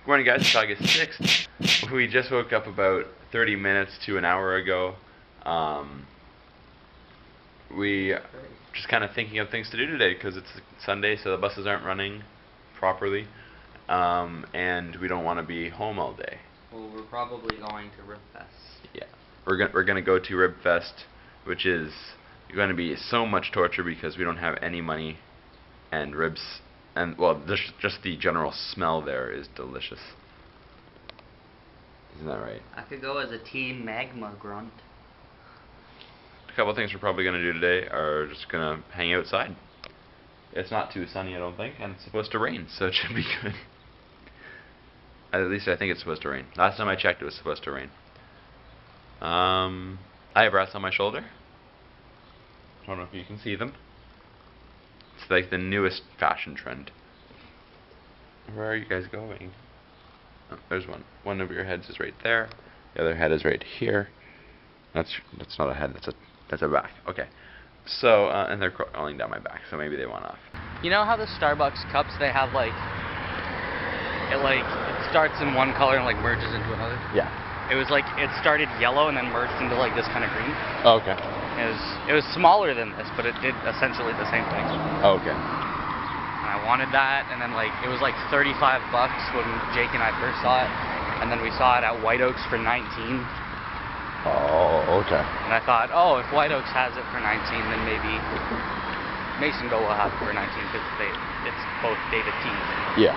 Good morning, guys. It's August 6th. We just woke up about 30 minutes to an hour ago. We just kind of thinking of things to do today because it's Sunday, so the buses aren't running properly, and we don't want to be home all day. Well, we're probably going to Ribfest. Yeah, we're gonna go to Ribfest, which is going to be so much torture because we don't have any money, and ribs. And, well, just the general smell there is delicious. Isn't that right? I could go as a Team Magma Grunt. A couple of things we're probably going to do today are just going to hang outside. It's not too sunny, I don't think, and it's supposed to rain, so it should be good. At least I think it's supposed to rain. Last time I checked, it was supposed to rain. I have rats on my shoulder. I don't know if you can see them. It's like the newest fashion trend. Where are you guys going? Oh, there's one. One of your heads is right there. The other head is right here. That's not a head. That's a back. Okay. So and they're crawling down my back. So maybe they went off. You know how the Starbucks cups, they have it starts in one color and merges into another? Yeah. It was it started yellow and then merged into this kind of green. Oh, okay. It was smaller than this, but it did essentially the same thing. Oh, okay. And I wanted that, and then it was $35 when Jake and I first saw it, and then we saw it at White Oaks for $19. Oh, okay. And I thought, oh, if White Oaks has it for $19, then maybe Masonville will have it for $19 because it's both dated teas. Yeah.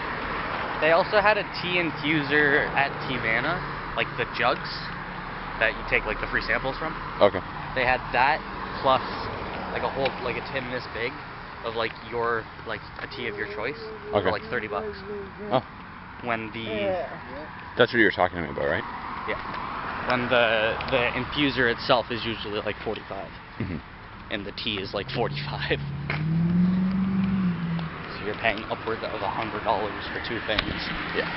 They also had a tea infuser at Tivana, the jugs that you take the free samples from. Okay. They had that plus a whole a tin this big of your a tea of your choice for $30. Oh. When That's what you were talking to me about, right? Yeah. When the infuser itself is usually $45. Mm-hmm. And the tea is $45. So you're paying upward of $100 for two things. Yeah.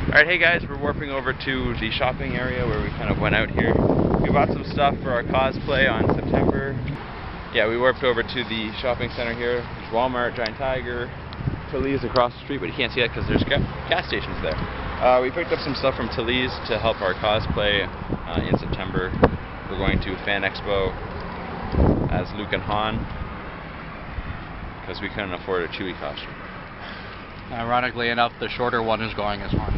Alright, hey guys, we're warping over to the shopping area where we kind of went out here. We bought some stuff for our cosplay on September. Yeah, we warped over to the shopping center here. There's Walmart, Giant Tiger, Talese across the street, but you can't see that because there's gas stations there. We picked up some stuff from Talese to help our cosplay in September. We're going to Fan Expo as Luke and Han because we couldn't afford a Chewie costume. Ironically enough, the shorter one is going as Han.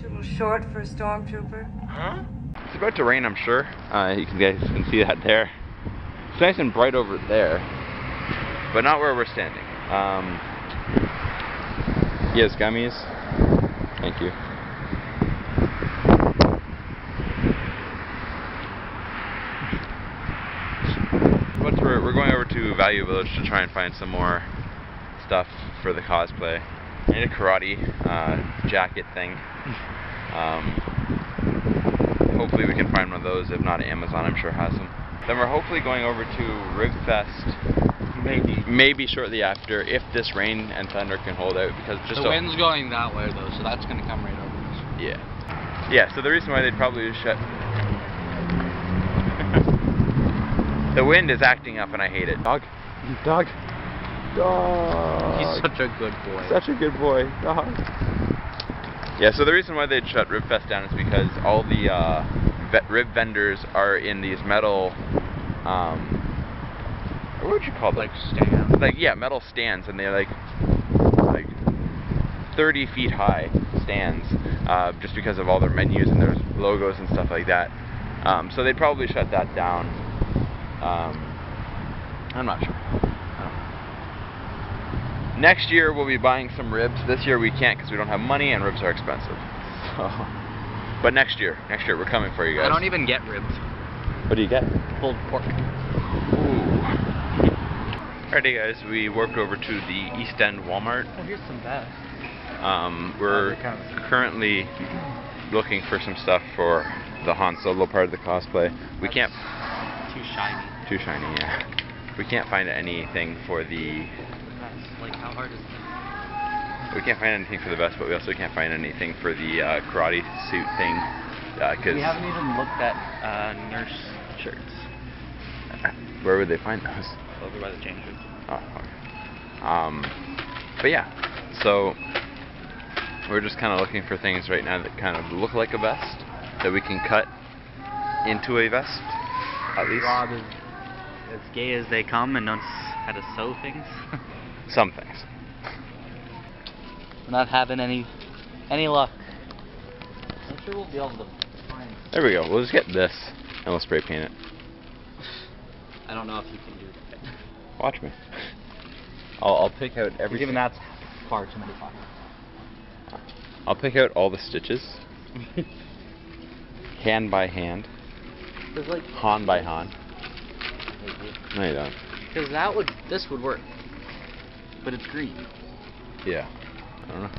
Too short for a stormtrooper? Huh? It's about to rain, I'm sure. You guys can see that there. It's nice and bright over there, but not where we're standing. Yes, gummies. Thank you. We're going over to Value Village to try and find some more stuff for the cosplay. I need a karate jacket thing. Hopefully we can find one of those. If not, Amazon I'm sure has them. Then we're hopefully going over to Ribfest. Maybe shortly after, if this rain and thunder can hold out, because just the wind's going that way though, so that's going to come right over us. Yeah. Yeah. So the reason why they'd probably shut. The wind is acting up and I hate it. Dog. Dog. Dog. He's such a good boy. Such a good boy. Dog. Yeah, so the reason why they'd shut Ribfest down is because all the rib vendors are in these metal, what would you call them? Stands. Yeah, metal stands, and they're like 30 feet high stands, just because of all their menus and their logos and stuff like that. So they'd probably shut that down. I'm not sure. Next year we'll be buying some ribs. This year we can't because we don't have money and ribs are expensive. So, but next year we're coming for you guys. I don't even get ribs. What do you get? Pulled pork. Ooh. Alrighty guys, we warped over to the East End Walmart. Oh, here's some bags. We're currently looking for some stuff for the Han Solo part of the cosplay. We can't. Too shiny. Too shiny, yeah. We can't find anything for the. How hard is it? We can't find anything for the vest, but we also can't find anything for the karate suit thing. We haven't even looked at nurse shirts. Where would they find those? Over by the change room. Oh, okay. But yeah, so we're just kind of looking for things right now that kind of look like a vest that we can cut into a vest, at least. Rob is as gay as they come and knows how to sew things. Some things. We're not having any luck. I'm sure we'll be able to find. There we go. We'll just get this and we'll spray paint it. I don't know if you can do that. Watch me. I'll pick out everything. Even that's far too many pockets. I'll pick out all the stitches. Hand by hand. There's like Han by Han. No, you don't. Because this would work. But it's green. Yeah. I don't know.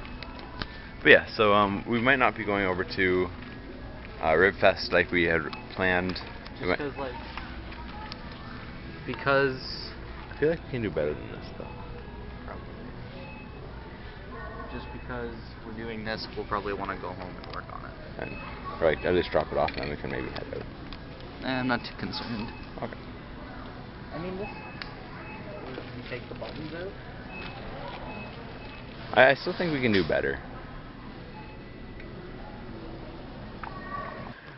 But yeah, so we might not be going over to Ribfest like we had planned. Because I feel like we can do better than this though. probably. Just because we're doing this, we'll probably want to go home and work on it. And right, at least drop it off and then we can maybe head out. I'm not too concerned. Okay. I mean, this. You take the buttons out. I still think we can do better.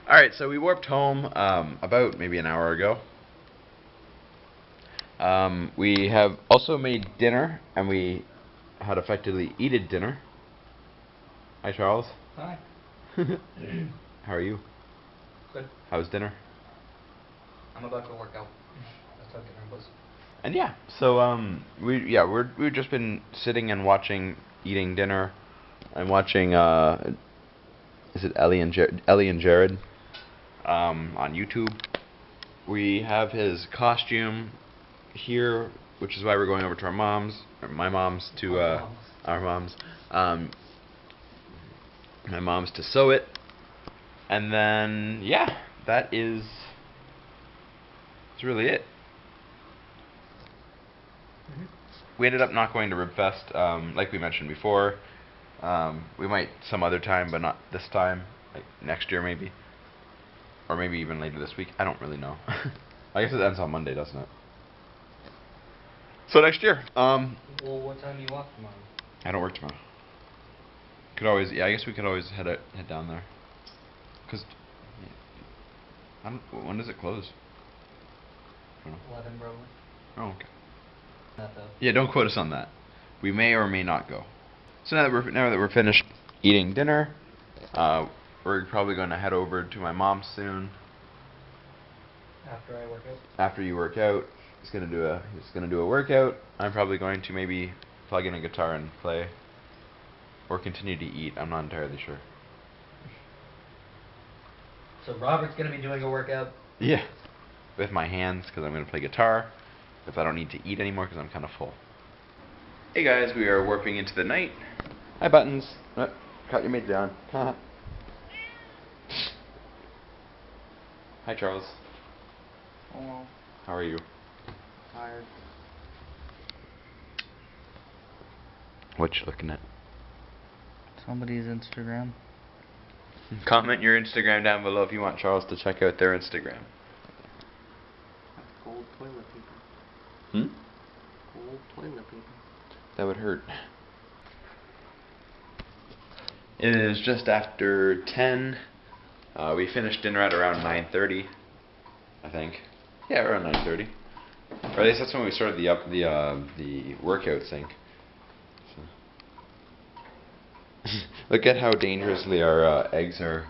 Alright, so we warped home about maybe an hour ago. We have also made dinner, and we had effectively eaten dinner. Hi, Charles. Hi. How are you? Good. How's dinner? I'm about to work out. That's how dinner was. And yeah, so we've just been sitting and eating dinner, and watching is it Ellie and Jared on YouTube. We have his costume here, which is why we're going over to my mom's to sew it, and then yeah, that's really it. We ended up not going to Ribfest, like we mentioned before. We might some other time, but not this time. Like next year, maybe, or maybe even later this week. I don't really know. I guess it ends on Monday, doesn't it? So next year. Well, what time do you off tomorrow? I don't work tomorrow. Could always, I guess we could always head down there. Cause, when does it close? I don't know. 11 probably. Oh, okay. Not though. Yeah, don't quote us on that. We may or may not go. So now that we're finished eating dinner, we're probably going to head over to my mom's soon. After I work out. After you work out, he's gonna do a workout. I'm probably going to maybe plug in a guitar and play, or continue to eat. I'm not entirely sure. So Robert's gonna be doing a workout. Yeah, with my hands because I'm gonna play guitar. If I don't need to eat anymore because I'm kind of full. Hey guys, we are warping into the night. Hi Buttons. Oh, cut your mate down. Hi Charles. Hello. How are you? Tired. What you looking at? Somebody's Instagram. Comment your Instagram down below if you want Charles to check out their Instagram. Cold toilet paper. Cold toilet paper. That would hurt. It is just after 10. We finished dinner at around 9:30, I think. Yeah, around 9:30. Or at least that's when we started the workout thing. So. Look at how dangerously our eggs are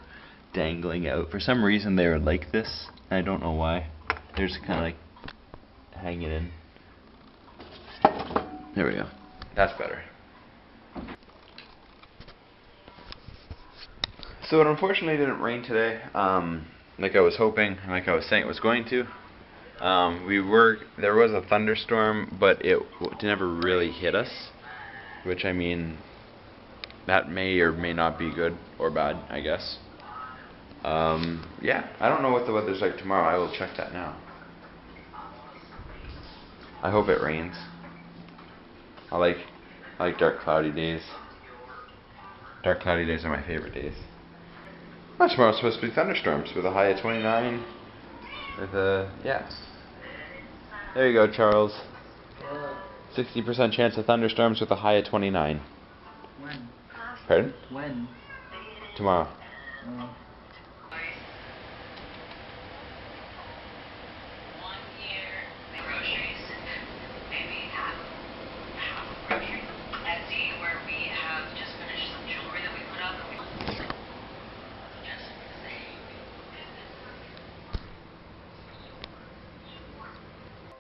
dangling out. For some reason they are like this. I don't know why. They're just kind of like hanging in. There we go. That's better. So it unfortunately didn't rain today, like I was hoping, like I was saying it was going to. There was a thunderstorm, but it never really hit us, which I mean, that may or may not be good or bad, I guess. Yeah, I don't know what the weather's like tomorrow. I will check that now. I hope it rains. I like dark cloudy days. Dark cloudy days are my favorite days. Well, tomorrow's supposed to be thunderstorms with a high of 29. With a, yeah. There you go, Charles. 60% chance of thunderstorms with a high of 29. When? Pardon? When? Tomorrow.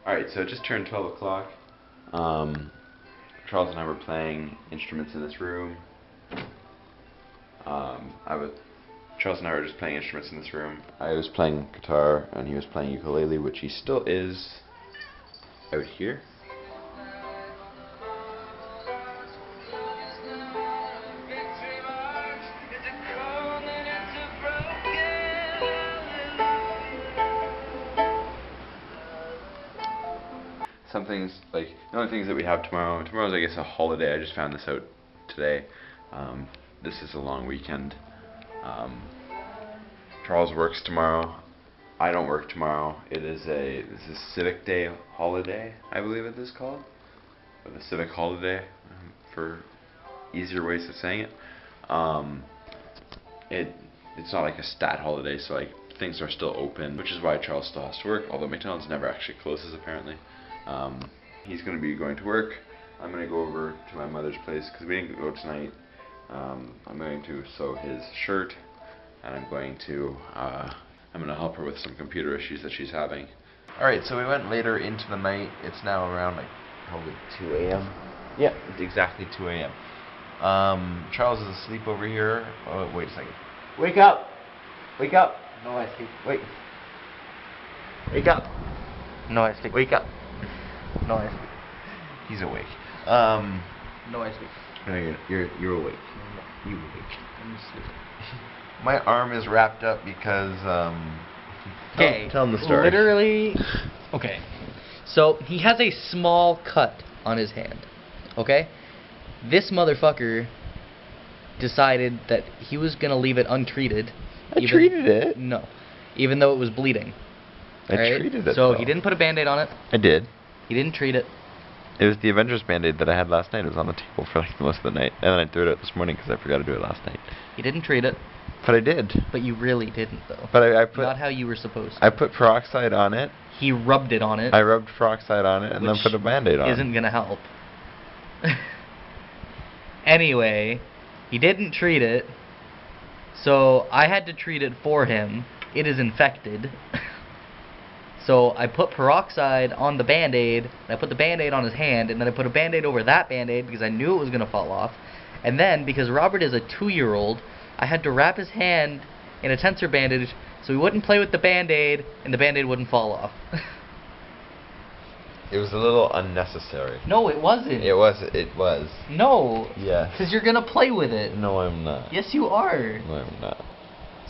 Alright, so it just turned 12 o'clock. Charles and I were playing instruments in this room. Charles and I were just playing instruments in this room. I was playing guitar and he was playing ukulele, which he still is out here. Some things, like, the only things that we have tomorrow's I guess a holiday. I just found this out today. This is a long weekend. Charles works tomorrow. I don't work tomorrow. This is Civic Day holiday, I believe it is called. Or the Civic holiday, for easier ways of saying it. It's not like a stat holiday, so like things are still open, which is why Charles still has to work, although McDonald's never actually closes apparently. He's going to be going to work. I'm going to go over to my mother's place because we didn't go tonight. I'm going to sew his shirt, and I'm going to help her with some computer issues that she's having. Alright, so we went later into the night. It's now around like probably 2 a.m. Yeah, it's exactly 2 a.m. Charles is asleep over here. Oh, wait a second. Wake up! Wake up! No, I sleep. Wait. Wake up! No, I sleep. Wake up! No, I sleep. He's awake. No, I sleep. No, you're awake. You awake. I'm asleep. My arm is wrapped up because Okay. Tell him the story. Literally. Okay. So he has a small cut on his hand. Okay. This motherfucker decided that he was gonna leave it untreated. I treated it. No, even though it was bleeding. I treated it. So though. he didn't put a band-aid on it. I did. He didn't treat it. It was the Avengers Band-Aid that I had last night. It was on the table for like most of the night, and then I threw it out this morning because I forgot to do it last night. He didn't treat it. But I did. But you really didn't, though. But I put. Not how you were supposed to. I put peroxide on it. He rubbed it on it. I rubbed peroxide on it and then put a Band-Aid on it. Isn't gonna help. Anyway, he didn't treat it, so I had to treat it for him. It is infected. So I put peroxide on the Band-Aid, and I put the Band-Aid on his hand, and then I put a Band-Aid over that Band-Aid because I knew it was going to fall off. And then, because Robert is a 2-year-old, I had to wrap his hand in a tensor bandage so he wouldn't play with the Band-Aid, and the Band-Aid wouldn't fall off. It was a little unnecessary. No, it wasn't. It was. No. Yes. Because you're going to play with it. No, I'm not. Yes, you are. No, I'm not.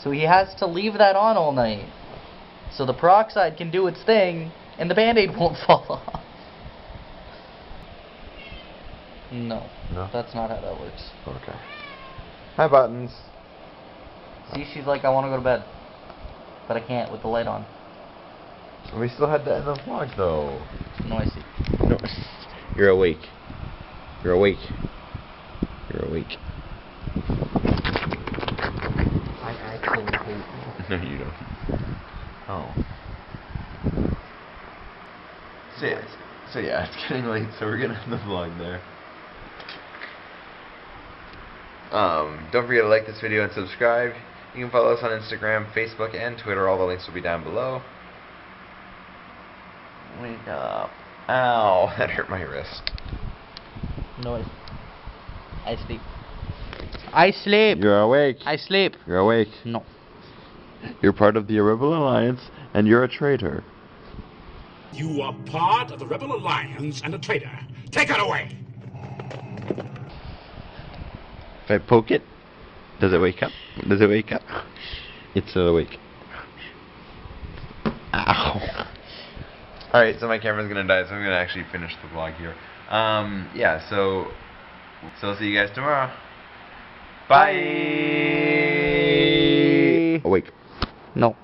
So he has to leave that on all night. So the peroxide can do its thing, and the Band-Aid won't fall off. No. No? That's not how that works. Okay. Hi, Buttons. See, she's like, I want to go to bed. But I can't with the light on. We still had that in the vlog, though. No, I see. No. You're awake. You're awake. You're awake. I actually hate you. No, you don't. Oh. So yeah, it's getting late, so we're gonna end the vlog there. Don't forget to like this video and subscribe. You can follow us on Instagram, Facebook, and Twitter. All the links will be down below. Wake up. Ow, that hurt my wrist. No, I sleep. I sleep. You're awake. I sleep. You're awake. No. You're part of the Rebel Alliance, and you're a traitor. You are part of the Rebel Alliance and a traitor. Take it away! If I poke it, does it wake up? Does it wake up? It's still awake. Ow. Alright, so my camera's gonna die, so I'm gonna actually finish the vlog here. Yeah, so I'll see you guys tomorrow. Bye! Awake. No.